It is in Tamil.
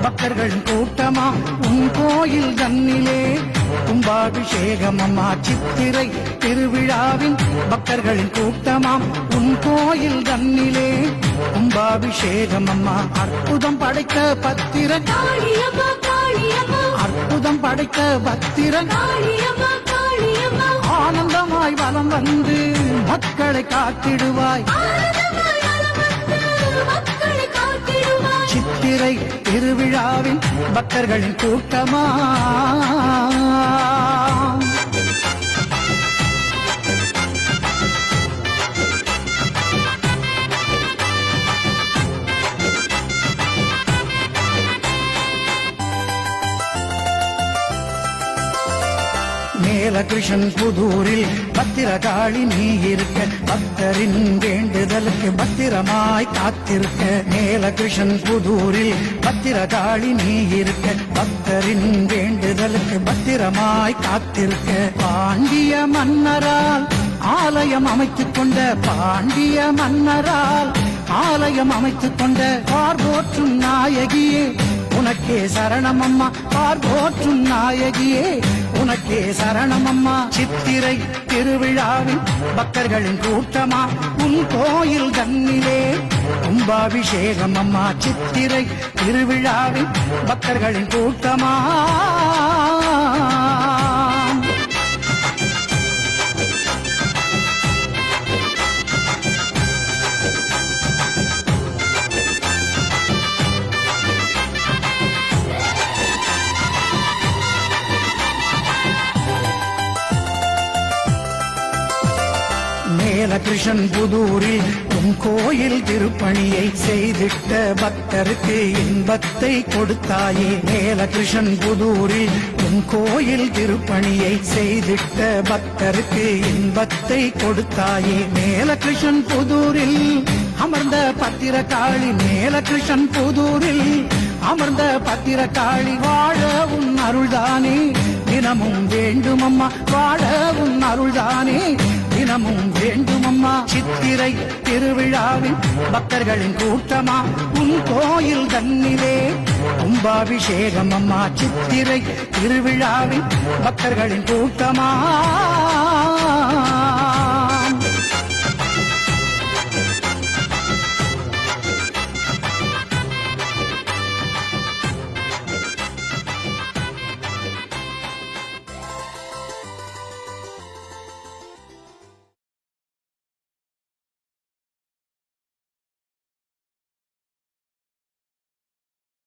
பக்தர்களின் கூட்டமா உன் கோயில் தன்னிலே கும்பாபிஷேகம் அம்மா சித்திரை திருவிழாவின் பக்தர்களின் கூட்டமாம் உன் கோயில் தன்னிலே கும்பாபிஷேகம் அம்மா அற்புதம் படைத்த பத்திரன் அற்புதம் படைத்த பத்திரன் ஆனந்தமாய் வலம் வந்து மக்களை காத்திடுவாய் சித்திரை திருவிழாவின் பக்தர்களின் கூட்டமா மேலகிருஷ்ணன் புதூரில் பத்திரகாளி நீ இருக்க பக்தரின் வேண்டுதலுக்கு பத்திரமாய் காத்திருக்க மேலகிருஷ்ணன் புதூரில் பத்திரகாளி நீ இருக்க பக்தரின் வேண்டுதலுக்கு பத்திரமாய் காத்திருக்க பாண்டிய மன்னரால் ஆலயம் அமைத்துக் கொண்ட பாண்டிய மன்னரால் ஆலயம் அமைத்துக் கொண்ட பார்போற்றும் நாயகியே உனக்கே சரணமம்மா பார்போற்றும் நாயகியே உனக்கே சரணமம்மா சித்திரை திருவிழாவின் பக்தர்களின் கூட்டமா உன் கோயில் தன்னிலே கும்பாபிஷேகம் அம்மா சித்திரை திருவிழாவின் பக்தர்களின் கூட்டமா மேலகிருஷ்ணன் புதூரில் உன் கோயில் திருப்பணியை செய்திட்ட பக்தருக்கு இன்பத்தை கொடுத்தாயே மேலகிருஷ்ணன் புதூரில் உன் கோயில் திருப்பணியை செய்திட்ட பக்தருக்கு இன்பத்தை கொடுத்தாயே மேலகிருஷ்ணன் புதூரில் அமர்ந்த பத்திரகாளி மேலகிருஷ்ணன் புதூரில் அமர்ந்த பத்திரகாளி வாழ உன் அருள்தானே தினமும் வேண்டுமம்மா வாழ உன் அருள்தானே தினமும் வேண்டுமம்மா சித்திரை திருவிழாவின் பக்தர்களின் கூட்டமா உன் கோயில் தன்னிலே கும்பாபிஷேகம் அம்மா சித்திரை திருவிழாவின் பக்தர்களின் கூட்டமா